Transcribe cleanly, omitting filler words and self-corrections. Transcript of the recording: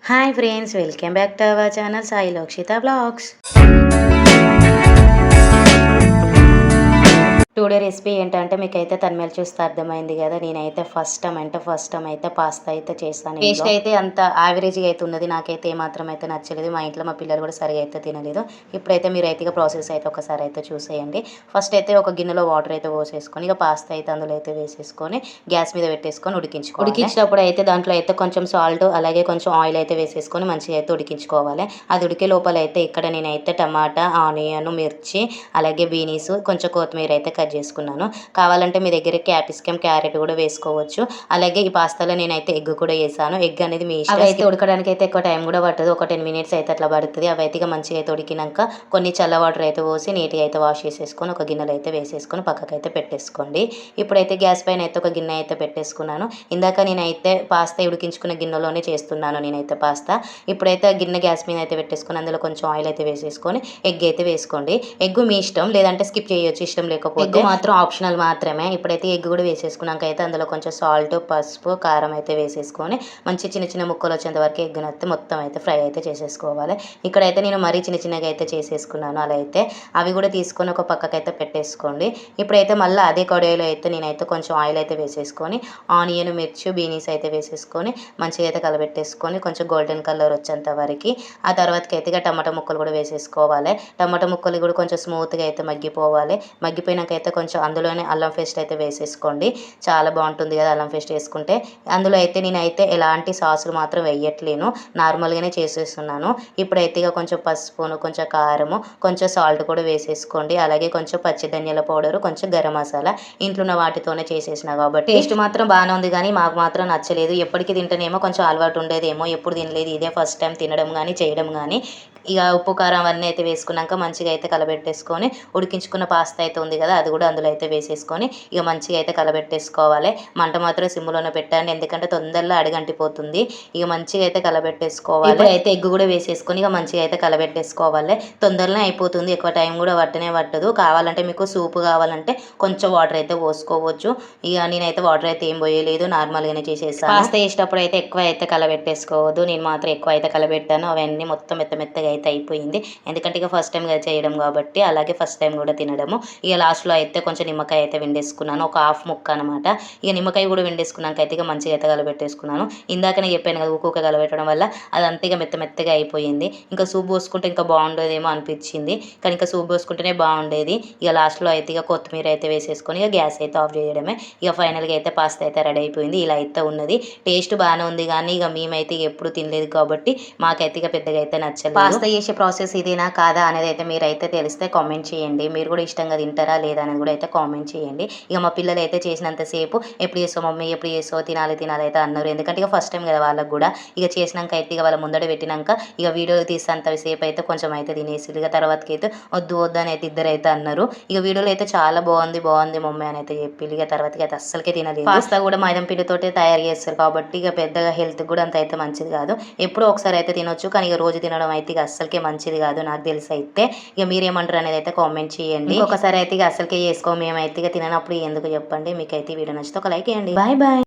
Hi friends, welcome back to our channel Sai Lokshitha blogs. Today recipe ఏంటంటే మీకైతే తన్మేలు చూస్తే అర్థమైంది కదా. నేనైతే ఫస్ట్ టైం అయితే పాస్తా అయితే చేస్తాను. టేస్ట్ అయితే అంత యావరేజ్గా అయితే ఉన్నది. నాకైతే ఏమాత్రం అయితే నచ్చలేదు. మా ఇంట్లో మా పిల్లలు కూడా సరిగా అయితే తినలేదు. ఇప్పుడైతే మీరు అయితే ప్రాసెస్ అయితే ఒకసారి అయితే చూసేయండి. ఫస్ట్ అయితే ఒక గిన్నెలో వాటర్ అయితే పోసేసుకొని ఇక పాస్తా అయితే అందులో అయితే వేసేసుకొని గ్యాస్ మీద పెట్టేసుకొని ఉడికించినప్పుడు అయితే దాంట్లో అయితే కొంచెం సాల్ట్ అలాగే కొంచెం ఆయిల్ అయితే వేసేసుకొని మంచిగా అయితే ఉడికించుకోవాలి. అది ఉడికే లోపల అయితే ఇక్కడ నేనైతే టమాటా, ఆనియన్, మిర్చి అలాగే బీనీస్, కొంచెం కొత్తిమీర అయితే కట్ చేసుకున్నాను. కావాలంటే మీ దగ్గర క్యాప్సికమ్, క్యారెట్ కూడా వేసుకోవచ్చు. అలాగే ఈ పాస్తాలో నేనైతే ఎగ్ కూడా వేసాను. ఎగ్ అనేది మీ ఇష్టం. అయితే ఉడకడానికి అయితే ఎక్కువ టైం కూడా పట్టదు. ఒక 10 మినిట్స్ అయితే అట్లా పడుతుంది. అవి అయితే మంచిగా అయితే ఉడికినాక కొన్ని చల్ల వాటర్ అయితే పోసి నీట్గా అయితే వాష్ చేసేసుకొని ఒక గిన్నెలో అయితే వేసేసుకొని పక్కకైతే పెట్టేసుకోండి. ఇప్పుడైతే గ్యాస్ పైన అయితే ఒక గిన్నె అయితే పెట్టేసుకున్నాను. ఇందాక నేనైతే పాస్తా ఉడికించుకున్న గిన్నెలోనే చేస్తున్నాను నేనైతే పాస్తా. ఇప్పుడైతే గిన్నె గ్యాస్ మీద అయితే పెట్టేసుకొని అందులో కొంచెం ఆయిల్ అయితే వేసేసుకొని ఎగ్ అయితే వేసుకోండి. ఎగ్ మీ ఇష్టం, లేదంటే స్కిప్ చేయొచ్చు ఇష్టం లేకపోతే. ఎగ్ మాత్రం ఆప్షనల్ మాత్రమే. ఇప్పుడైతే ఎగ్ కూడా వేసేసుకున్నాక అయితే అందులో కొంచెం సాల్ట్, పసుపు, కారం అయితే వేసేసుకొని మంచి చిన్న చిన్న ముక్కలు వచ్చేంత వరకు ఎగ్గును అయితే మొత్తం అయితే ఫ్రై అయితే చేసేసుకోవాలి. ఇక్కడైతే నేను మరీ చిన్న చిన్నగా అయితే చేసేసుకున్నాను. అలా అయితే అవి కూడా తీసుకొని ఒక పక్కకైతే పెట్టేసుకోండి. ఇప్పుడైతే మళ్ళీ అదే కడాయిలో అయితే నేనైతే కొంచెం ఆయిల్ అయితే వేసేసుకొని ఆనియన్, మిర్చి, బీనీస్ అయితే వేసేసుకొని మంచిగా అయితే కలబెట్టేసుకొని కొంచెం గోల్డెన్ కలర్ వచ్చేంత వరకు ఆ తర్వాతకి అయితే టమాటా ముక్కలు కూడా వేసేసుకోవాలి. టమాటా ముక్కలు కూడా కొంచెం స్మూత్గా అయితే మగ్గిపోవాలి. మగ్గిపోయినాక అయితే కొంచెం అందులోనే అల్లం పేస్ట్ అయితే వేసేసుకోండి. చాలా బాగుంటుంది కదా అల్లం పేస్ట్ వేసుకుంటే. అందులో అయితే నేనైతే ఎలాంటి సాసులు మాత్రం వేయట్లేను, నార్మల్గానే చేసేస్తున్నాను. ఇప్పుడైతే ఇక కొంచెం పసుపును, కొంచెం కారము, కొంచెం సాల్ట్ కూడా వేసేసుకోండి. అలాగే కొంచెం పచ్చి ధనియాల పౌడరు, కొంచెం గరం మసాలా ఇంట్లో ఉన్న వాటితోనే చేసేసిన కాబట్టి టేస్ట్ మాత్రం బాగానే ఉంది. కానీ మాకు మాత్రం నచ్చలేదు. ఎప్పటికీ తింటేనేమో కొంచెం అలవాటు ఉండేదేమో, ఎప్పుడు తినలేదు. ఇదే ఫస్ట్ టైం తినడం కానీ చేయడం కానీ. ఇక ఉప్పు కారం అవన్నీ అయితే వేసుకున్నాక మంచిగా అయితే కలబెట్టేసుకొని ఉడికించుకున్న పాస్తా అయితే ఉంది కదా అది కూడా అందులో అయితే వేసేసుకొని ఇక మంచిగా అయితే కలబెట్టేసుకోవాలి. మంట మాత్రం సిమ్లోనే పెట్టండి, ఎందుకంటే తొందరలో అడుగంటిపోతుంది. ఇక మంచిగా అయితే కలబెట్టేసుకోవాలి. అయితే ఎగ్ కూడా వేసేసుకొని ఇక మంచిగా అయితే కలబెట్టేసుకోవాలి. తొందరనే అయిపోతుంది, ఎక్కువ టైం కూడా పట్టదు. కావాలంటే మీకు సూప్ కావాలంటే కొంచెం వాటర్ అయితే పోసుకోవచ్చు. ఇక నేనైతే వాటర్ అయితే ఏం పోయలేదు, నార్మల్గానే చేసేసాను. పాస్తా వేసేటప్పుడు అయితే ఎక్కువ అయితే కలబెట్టేసుకోవద్దు. నేను మాత్రం ఎక్కువ అయితే కలబెట్టాను. అవన్నీ మొత్తం మెత్తగా అయితే అయిపోయింది. ఎందుకంటే ఇక ఫస్ట్ టైం చేయడం కాబట్టి, అలాగే ఫస్ట్ టైం కూడా తినడము. ఇక లాస్ట్లో అయితే కొంచెం నిమ్మకాయ అయితే వెండేసుకున్నాను, ఒక హాఫ్ ముక్క అనమాట. ఇక నిమ్మకాయ కూడా వెండేసుకున్నాక అయితే ఇక మంచిగా అయితే కలబెట్టేసుకున్నాను. ఇందాకనే చెప్పాను కదా ఊక కలబెట్టడం వల్ల అదంతా ఇక మెత్తగా అయిపోయింది. ఇంకా సూప్ పోసుకుంటే ఇంకా బాగుండేదేమో అనిపించింది, కానీ ఇంకా సూప్ పోసుకుంటేనే బాగుండేది. ఇక లాస్ట్లో అయితే ఇక కొత్తిమీర అయితే వేసేసుకొని ఇక గ్యాస్ అయితే ఆఫ్ చేయడమే. ఇక ఫైనల్గా అయితే పాస్తా అయితే రెడీ అయిపోయింది. ఇలా అయితే ఉన్నది. టేస్ట్ బాగానే ఉంది, కానీ ఇక మేమైతే ఎప్పుడు తినలేదు కాబట్టి మాకైతే ఇక పెద్దగా అయితే నచ్చలేదు. పాస్తా చేసే ప్రాసెస్ ఇదేనా కాదా అనేది అయితే మీరైతే తెలిస్తే కామెంట్ చేయండి. మీరు కూడా ఇష్టంగా తింటారా లేదా అనేది కూడా అయితే కామెంట్ చేయండి. ఇక మా పిల్లలు అయితే చేసినంతసేపు ఎప్పుడు చేస్తావు మమ్మీ, ఎప్పుడు చేస్తావు, తినాలి అయితే అన్నారు. ఎందుకంటే ఇక ఫస్ట్ టైం కదా వాళ్ళకు కూడా. ఇక చేసినాక అయితే ఇక వాళ్ళ ముందట పెట్టినాక ఇక వీడియో తీసేంతసేపు అయితే కొంచెం అయితే తినేసి ఇక తర్వాతకి అయితే వద్దు అని అయితే ఇద్దరు అయితే అన్నారు. ఇక వీడియోలో అయితే చాలా బాగుంది మమ్మీ అని అయితే చెప్పి ఇక తర్వాతకి అయితే అస్సలకే తినలేదు. పాస్తా కూడా మైదం పిండితోటే తయారు చేస్తారు కాబట్టి ఇక పెద్దగా హెల్త్ కూడా అంత అయితే మంచిది కాదు. ఎప్పుడో ఒకసారి అయితే తినొచ్చు, కానీ ఇక రోజు తినడం అయితే ఇక అస్సలకే మంచిది కాదు నాకు తెలిసి అయితే. ఇక మీరేమంటారు అనేది అయితే కామెంట్ చేయండి. ఒకసారి అయితే ఇక అసలుకే చేసుకో, మేమైతే ఇక తిననప్పుడు ఎందుకు చెప్పండి. మీకైతే వీడియో నచ్చితే ఒక లైక్ చేయండి. బాయ్.